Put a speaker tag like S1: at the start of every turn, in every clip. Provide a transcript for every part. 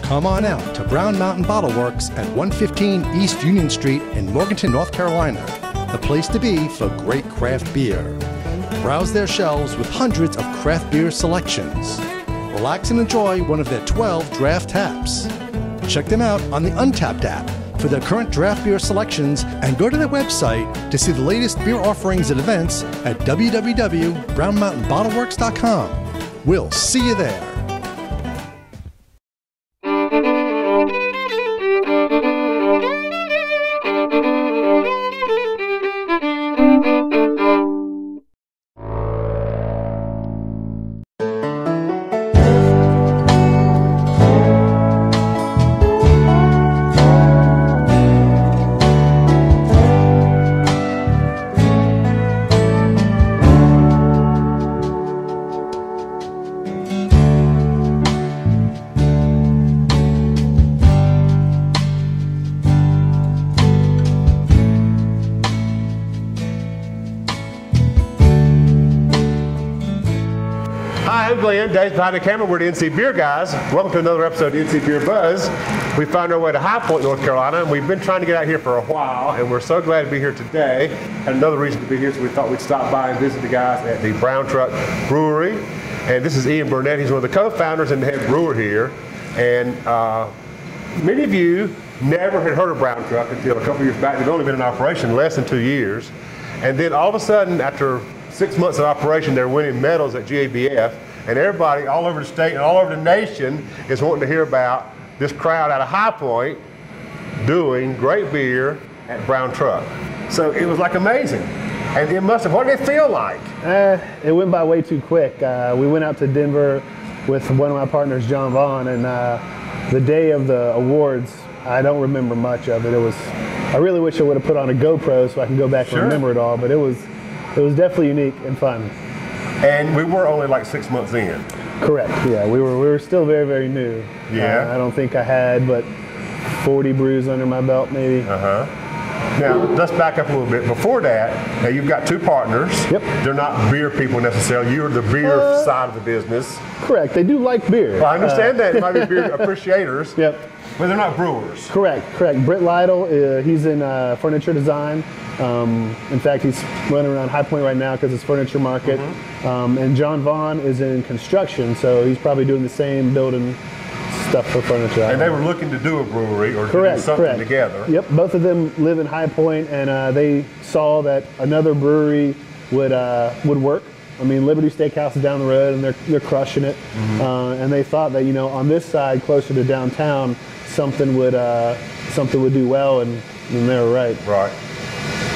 S1: Come on out to Brown Mountain Bottle Works at 115 East Union Street in Morganton, North Carolina, the place to be for great craft beer. Browse their shelves with hundreds of craft beer selections. Relax and enjoy one of their 12 draft taps. Check them out on the Untapped app for their current draft beer selections and go to their website to see the latest beer offerings and events at www.brownmountainbottleworks.com. We'll see you there.
S2: Dave's behind the camera. We're the NC Beer guys. Welcome to another episode of NC Beer Buzz. We found our way to High Point, North Carolina, and we've been trying to get out here for a while, and we're so glad to be here today. Had another reason to be here, so we thought we'd stop by and visit the guys at the Brown Truck Brewery. And this is Ian Burnett. He's one of the co-founders and the head brewer here. And many of you never had heard of Brown Truck until a couple years back. They've only been in operation less than 2 years. And then all of a sudden, after 6 months of operation, they're winning medals at GABF. And everybody all over the state and all over the nation is wanting to hear about this crowd out of High Point doing great beer at Brown Truck. So it was like amazing. And it must have, what did it feel like?
S3: It went by way too quick. We went out to Denver with one of my partners, John Vaughn, and the day of the awards, I don't remember much of it. I really wish I would have put on a GoPro so I can go back and remember it all, but it was definitely unique and fun.
S2: And we were only like 6 months in.
S3: Correct. Yeah, we were still very, very new.
S2: Yeah.
S3: I don't think I had but 40 brews under my belt, maybe.
S2: Now let's back up a little bit. Before that, now you've got two partners.
S3: Yep.
S2: They're not beer people necessarily. You're the beer side of the business.
S3: Correct. They do like beer.
S2: Well, I understand that. They might be beer appreciators.
S3: Yep.
S2: But they're not brewers.
S3: Correct. Britt Lytle, he's in furniture design. In fact, he's running around High Point right now because it's furniture market. And John Vaughn is in construction, so he's probably doing the same building stuff for furniture.
S2: And they were looking to do a brewery or to do something together.
S3: Yep, both of them live in High Point, and they saw that another brewery would work. I mean, Liberty Steakhouse is down the road, and they're crushing it. And they thought that, you know, on this side, closer to downtown, something would do well, and they were right.
S2: Right.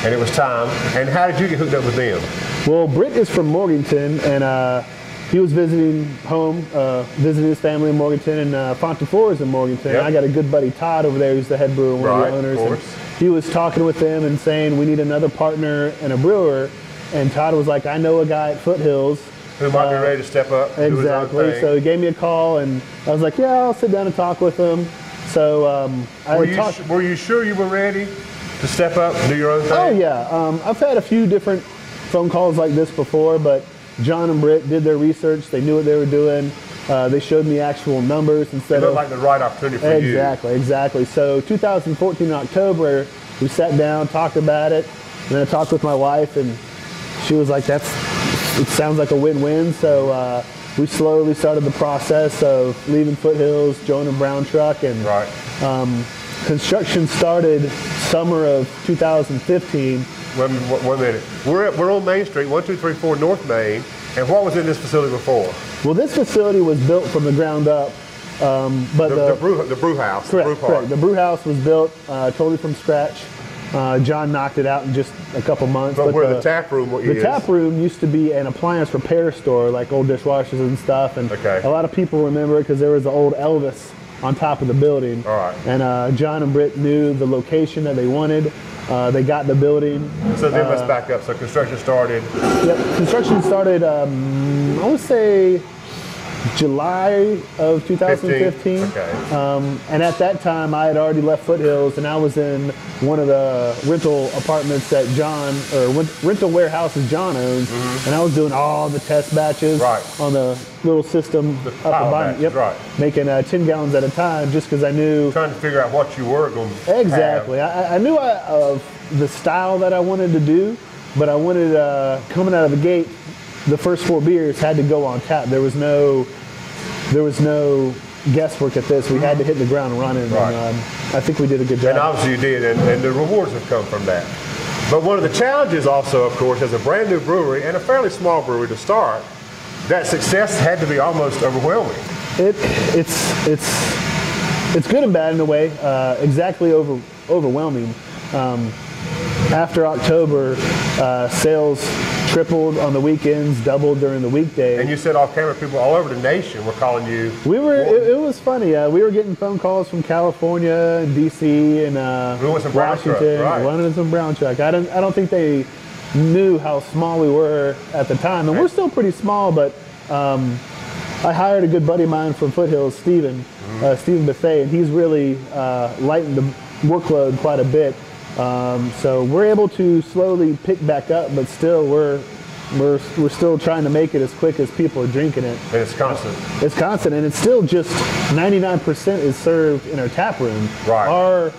S2: And it was time. And how did you get hooked up with them?
S3: Well, Britt is from Morganton, and he was visiting home, visiting his family in Morganton, and Fontefleur is in Morganton.
S2: Yep.
S3: I got a good buddy, Todd, over there, who's the head brewer, one of the owners. And he was talking with them and saying, we need another partner and a brewer. And Todd was like, I know a guy at Foothills.
S2: Who might be ready to step up.
S3: Exactly. So he gave me a call, and I was like, yeah, I'll sit down and talk with him. So
S2: were you sure you were ready to step up and do your own thing?
S3: Oh, yeah. I've had a few different phone calls like this before, but John and Britt did their research. They knew what they were doing. They showed me actual numbers instead of...
S2: It looked like the right opportunity for you.
S3: Exactly. So 2014 in October, we sat down, talked about it, and then I talked with my wife, and she was like, it sounds like a win-win. So we slowly started the process of leaving Foothills, joining Brown Truck, and construction started summer of 2015.
S2: One minute. We're on Main Street, 1234 North Main, and what was in this facility before?
S3: Well, this facility was built from the ground up, but the
S2: brew house.
S3: Correct. The brew house was built totally from scratch. John knocked it out in just a couple months.
S2: But where the tap room is?
S3: The tap room used to be an appliance repair store, like old dishwashers and stuff. And a lot of people remember it because there was the old Elvis on top of the building.
S2: All right.
S3: And John and Britt knew the location that they wanted. They got the building.
S2: So then let's back up. So construction started.
S3: Yep. Construction started, I would say July of 2015.
S2: Okay.
S3: And at that time, I had already left Foothills, and I was in one of the rental apartments that rental warehouses John owns, and I was doing all the test batches on the little system up above.
S2: Right.
S3: Making 10 gallons at a time, just because I knew.
S2: Trying to figure out what you were going to
S3: Exactly. I knew of the style that I wanted to do, but I wanted, coming out of the gate, the first 4 beers had to go on tap. There was no guesswork at this. We had to hit the ground running.
S2: Right.
S3: And, I think we did a good job.
S2: And obviously you did, and the rewards have come from that. But one of the challenges also, of course, as a brand new brewery and a fairly small brewery to start, that success had to be almost overwhelming.
S3: It's good and bad in a way. Exactly overwhelming. After October, sales tripled on the weekends, doubled during the weekday.
S2: And you said off camera, people all over the nation were calling you.
S3: It was funny. We were getting phone calls from California and DC and Washington, wanted some Brown Truck. I don't think they knew how small we were at the time, and we're still pretty small. But I hired a good buddy of mine from Foothills, Stephen Buffet, and he's really lightened the workload quite a bit. So we're able to slowly pick back up, but still we're still trying to make it as quick as people are drinking it.
S2: And it's constant.
S3: It's constant, and it's still just 99% is served in our tap room.
S2: Right.
S3: Our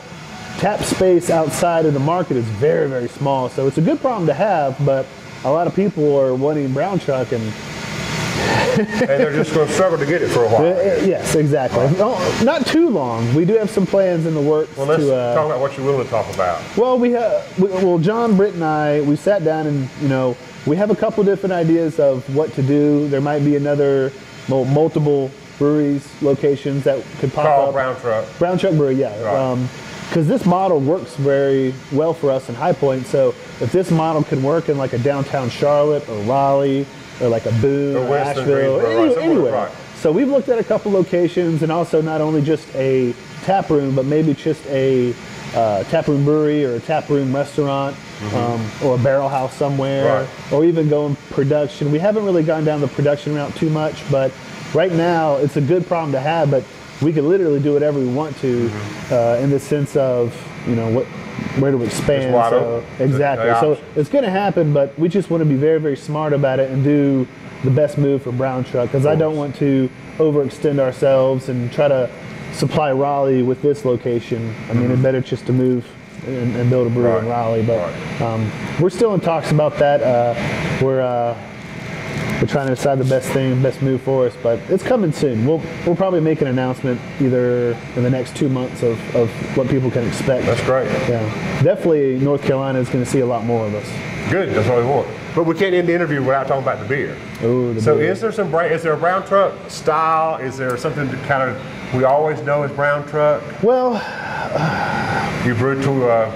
S3: tap space outside of the market is very, very small, so it's a good problem to have, but a lot of people are wanting Brown Truck, and
S2: they're just going to struggle to get it for a while.
S3: Yes, exactly. Right. No, not too long. We do have some plans in the works.
S2: Well, let's talk about what you're willing to talk about.
S3: Well, John, Britt, and I, we sat down and, we have a couple different ideas of what to do. There might be multiple breweries, locations that could pop up.
S2: Brown Truck.
S3: Brown Truck Brewery, yeah.
S2: Right.
S3: Because this model works very well for us in High Point. So if this model can work in like a downtown Charlotte or Raleigh, or like a Boone, or Asheville, anywhere. Right. So we've looked at a couple locations, and also not only just a tap room, but maybe just a tap room brewery or a tap room restaurant, or a barrel house somewhere, or even going production. We haven't really gone down the production route too much, but right now it's a good problem to have, but we can literally do whatever we want to in the sense of, where to expand. So, exactly. So it's going to happen, but we just want to be very, very smart about it and do the best move for Brown Truck, because I don't want to overextend ourselves and try to supply Raleigh with this location. I mean, it's better just to move and build a brewery in Raleigh. But we're still in talks about that. We're trying to decide the best move for us, but it's coming soon. We'll probably make an announcement either in the next 2 months of what people can expect.
S2: That's great.
S3: Yeah, definitely North Carolina is going to see a lot more of us.
S2: Good, that's what we want. But we can't end the interview without talking about the beer.
S3: Ooh,
S2: so beer. Is there a Brown Truck style? Is there something that kind of we always know as Brown Truck?
S3: Well,
S2: you brew to a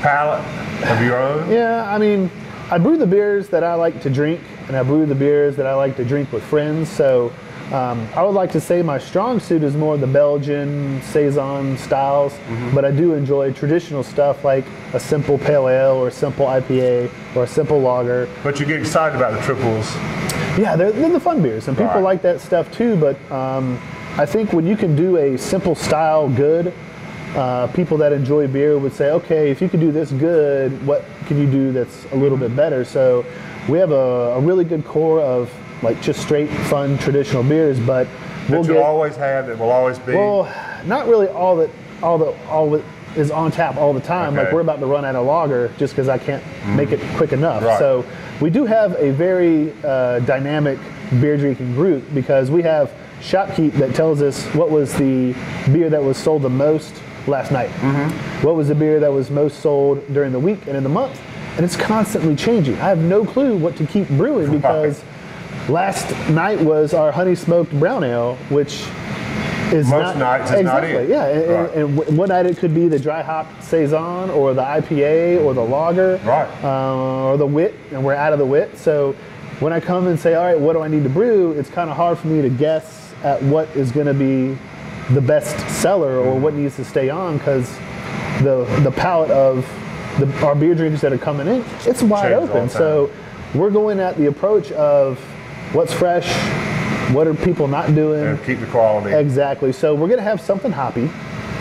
S2: palate of your own?
S3: Yeah, I mean, I brew the beers that I like to drink, and I brew the beers that I like to drink with friends. So I would like to say my strong suit is more the Belgian Saison styles, but I do enjoy traditional stuff like a simple pale ale or a simple IPA or a simple lager.
S2: But you get excited about the triples.
S3: Yeah, they're the fun beers, and people like that stuff too, but I think when you can do a simple style good, people that enjoy beer would say, okay, if you can do this good, what can you do that's a little bit better? So we have a really good core of like just straight fun traditional beers, but
S2: that you'll always have, that will always be.
S3: Well, not really all that is on tap all the time.
S2: Okay.
S3: Like we're about to run out of lager just because I can't make it quick enough.
S2: Right.
S3: So we do have a very dynamic beer drinking group, because we have Shopkeep that tells us what was the beer that was sold the most last night. What was the beer that was most sold during the week and in the month? And it's constantly changing. I have no clue what to keep brewing, because last night was our honey smoked brown ale, which is
S2: most nights is not it.
S3: Yeah, and one night it could be the dry hop Saison or the IPA or the lager, or the wit, and we're out of the wit. So when I come and say, all right, what do I need to brew? It's kind of hard for me to guess at what is going to be the best seller or what needs to stay on, because the palette of our beer drinkers that are coming in, it's wide open. So we're going at the approach of what's fresh, what are people not doing?
S2: And keep the quality.
S3: Exactly. So we're going to have something hoppy.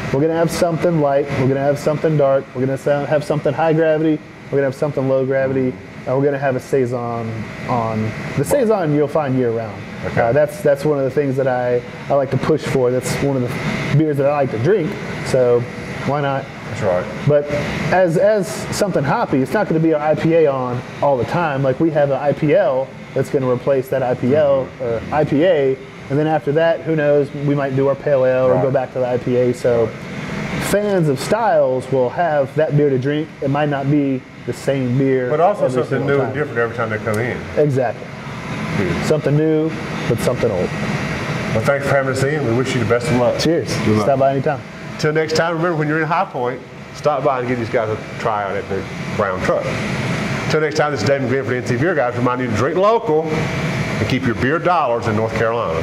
S3: We're going to have something light. We're going to have something dark. We're going to have something high gravity. We're going to have something low gravity. And we're going to have a Saison on. The Saison you'll find year round.
S2: Okay.
S3: That's one of the things that I like to push for. That's one of the beers that I like to drink. So why not?
S2: That's right.
S3: But as something hoppy, it's not going to be our IPA on all the time. Like we have an IPL that's going to replace that IPL or IPA, and then after that, who knows? We might do our pale ale or go back to the IPA. So fans of styles will have that beer to drink. It might not be the same beer,
S2: but also something new and different every time they come in.
S3: Exactly. Something new, but something old.
S2: Well, thanks for having us in. We wish you the best of luck.
S3: Cheers.
S2: Good luck.
S3: Stop by anytime.
S2: Till next time, remember when you're in High Point, stop by and give these guys a try out at the Brown Truck. Till next time, this is Dave McGinn for the NC Beer Guys, reminding you to drink local and keep your beer dollars in North Carolina.